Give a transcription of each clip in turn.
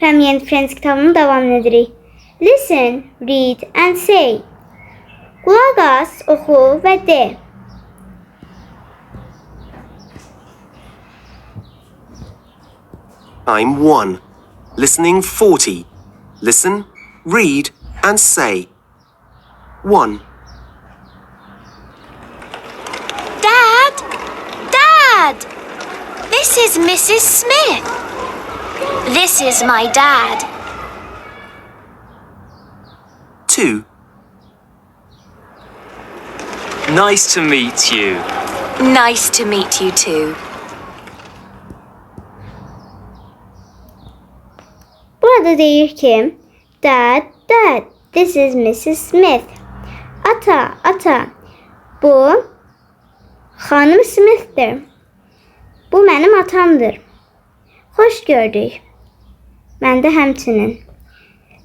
Family and Friends kitabının davam edirik. Listen, read and say. Qulaq as, oxu və de. I'm 1. Listening 40. Listen, read and say. 1. Dad! Dad! This is Mrs. Smith. This is my dad. 2. Nice to meet you. Nice to meet you too. Burada deyir ki, Dad, Dad, this is Mrs. Smith. Ata, ata, bu xanım Smith'dir. Bu mənim atamdır. Xoş gördük. Mən də həmçinin.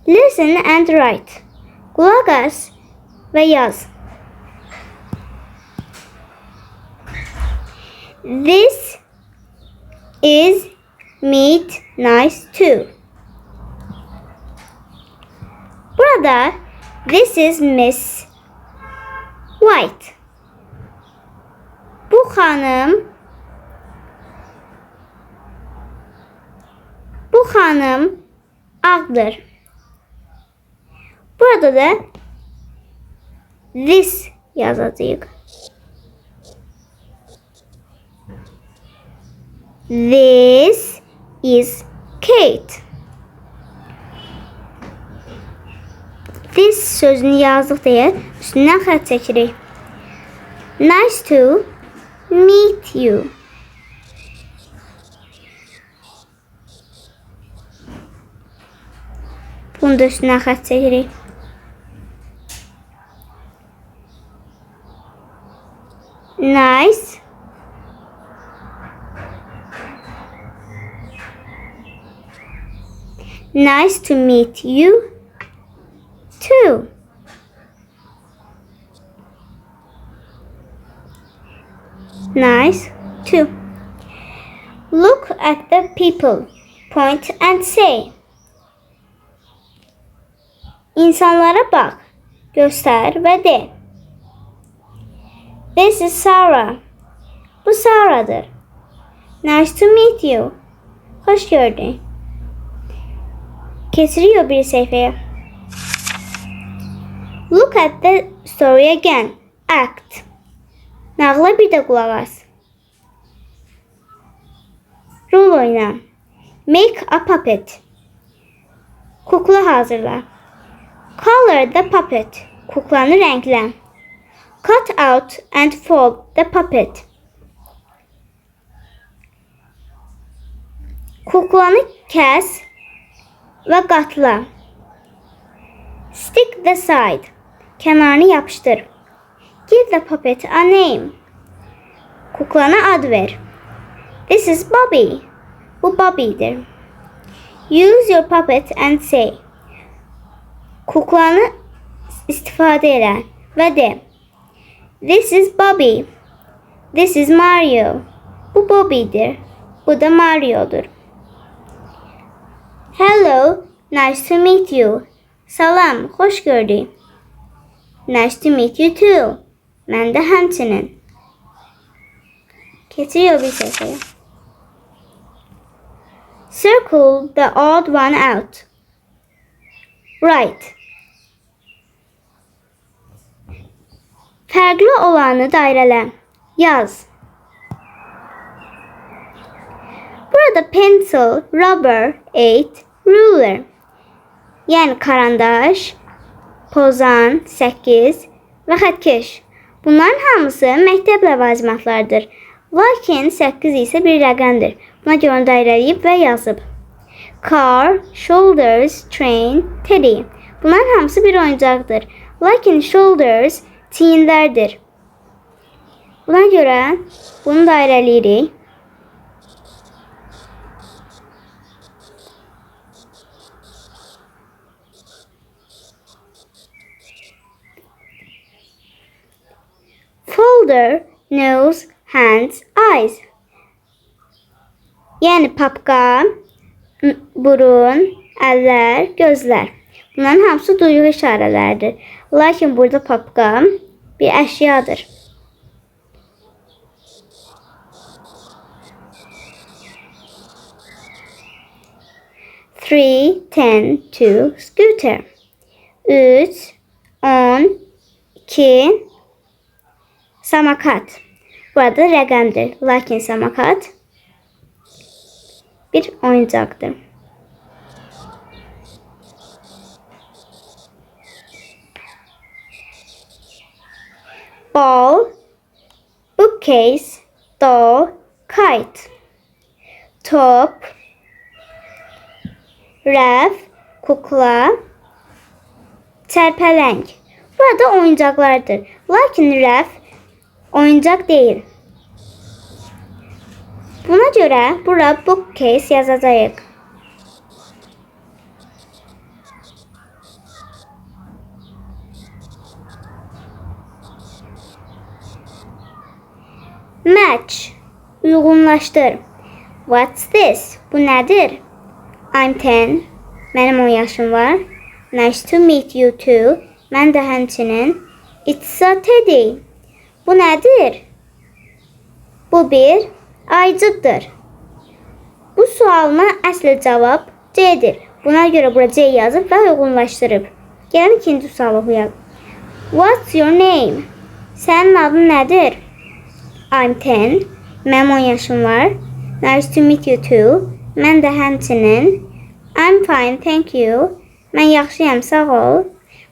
Listen and write. Qulaq as və yaz. This is meat nice too. Burada this is Miss White. Bu xanım ağdır. Burada da this yazacağıq. This is Kate. This sözünü yazdıq deyə üstündən xətt çəkirik. Nice to meet you. Bunu da üstündən xətt çəkirik. Nice to meet you too. Nice too. Look at the people. Point and say. İnsanlara bak. Göster və de. This is Sarah. Bu Sarah'dır. Nice to meet you. Hoş gördük. Keçiriyor bir səhifəyə. Look at the story again. Act. Nağla bir də qulaq as. Rol oyna. Make a puppet. Kukla hazırla. Color the puppet. Kuklanı rənglən. Cut out and fold the puppet. Kuklanı kəs və qatla. Stick the side. Kənarını yapışdır. Give the puppet a name. Kuklana ad ver. This is Bobby. Bu Bobby'dir. Use your puppet and say. Kuklanı istifadə elə və de. This is Bobby. This is Mario. Bu Bobby'dir. Bu da Mario'dur. Hello, nice to meet you. Salam, xoş gördük. Nice to meet you too. Mən də həmçinin. Keçiriyor bir səhifəyə. Circle the odd one out. Write. Fərqli olanı dairələ. Yaz. Burada pencil, rubber, 8, ruler. Yəni karandaş, pozan, 8 və xətkeş. Bunların hamısı məktəb ləvazimatlardır. Lakin 8 isə bir rəqəmdir. Buna görə onu dairələyib və yazıb. Car, shoulders, train, teddy. Bunların hamısı bir oyuncaqdır. Lakin shoulders çiyinlərdir. Buna görə bunu dairələyirik. Folder, nose, hands, eyes. Yəni papqa, burun, əllər, gözlər. Bunların hamısı duyğu işarələrdir. Lakin burada papqa bir əşyadır. Three, 10, 2, scooter. 3, 10, 2, samakat. Burada rəqəmdir. Lakin samakat bir oyuncaqdır. Ball, bookcase, doll, kite. Top, rəf, kukla, çərpələng. Burada oyuncaqlardır. Lakin rəf oyuncaq deyil. Buna görə bura bookcase yazacağıq. Match, uyğunlaşdır. What's this? Bu nədir? I'm 10. Mənim 10 yaşım var. Nice to meet you too. Mən də həmçinin. It's a teddy. Bu nədir? Bu bir ayıcıqdır. Bu sualıma əsl cavab C'dir. Buna görə bura C yazıb və uyğunlaşdırıb. Gəlin ikinci sualı oxuyaq. What's your name? Sənin adın nədir? I'm 10. Mənim 10 yaşım var. Nice to meet you too. Mən də həmçinin. I'm fine, thank you. Mən yaxşıyam, sağ ol.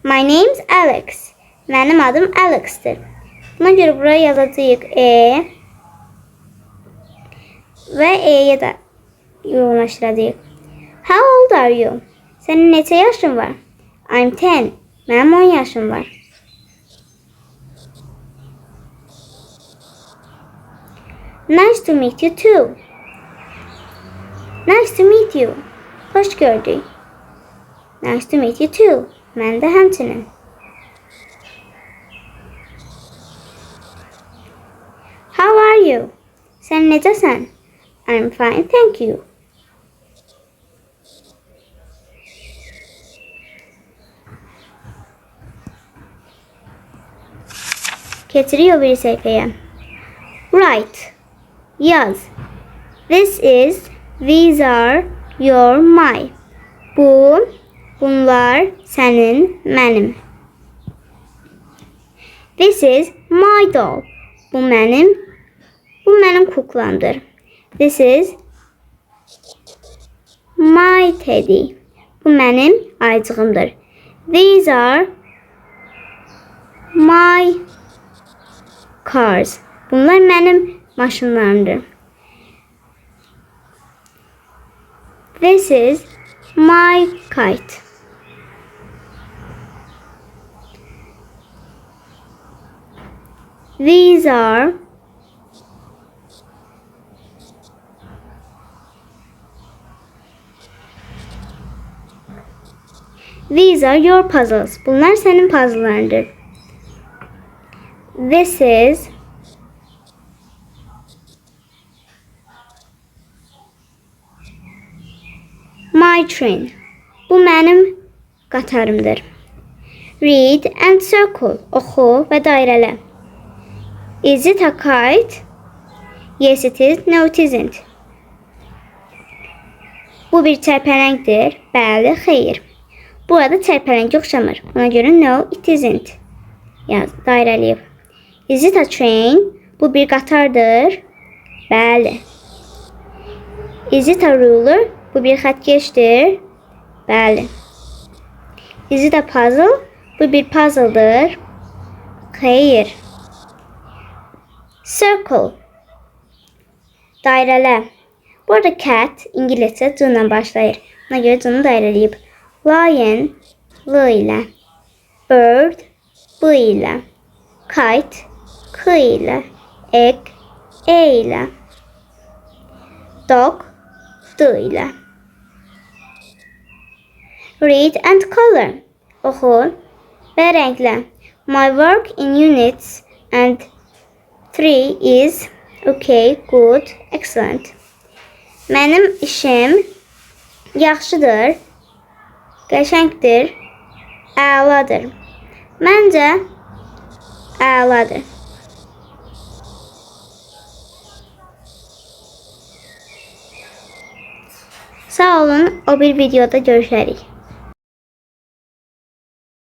My name's Alex. Mənim adım Alex'dir. Buna görə buraya yazacağıq E və E'yə də yoğunlaşdıracağıq. How old are you? Sənin neçə yaşın var? I'm 10. Mənim 10 yaşım var. Nice to meet you too. Nice to meet you. Xoş gördük. Nice to meet you too. Mən də həmçinin. How are you? Sən necəsən? I'm fine, thank you. Keçiriyor bir səhifəyə. Write. Yaz. These are, your, my. Bu, bunlar, sənin, mənim. This is my doll. Bu mənim kuklamdır. This is my teddy. Bu mənim ayıcığımdır. These are my cars. Bunlar mənim maşınlarımdır. This is my kite. These are your puzzles. Bunlar senin puzzle'larındır. This is my train. Bu mənim qatarımdır. Read and circle. Oxu və dairələ. Is it a kite? Yes it is. No it isn't. Bu bir çərpələngdir. Bəli, xeyr. Burada çərpələng oxşamır. Buna görə no it isn't. Yaz, dairəliyib. Is it a train? Bu bir qatardır. Bəli. Is it a ruler? Bu bir xətkeşdir. Bəli. Is it a puzzle? Bu bir puzzle'dır. Xeyr. Circle. Dairələ. Bu arada cat İngilizcə C ilə başlayır. Buna görə C-ni dairələyib. Lion L ilə. Bird B ilə. Kite K ilə. Egg E ilə. Dog D ilə. Read and color. Oxu və rənglə. My work in units and 3 is okay, good, excellent. Mənim işim yaxşıdır. Qəşəngdir. Əladır. Məncə əladır. Sağ olun. O bir videoda görüşərik.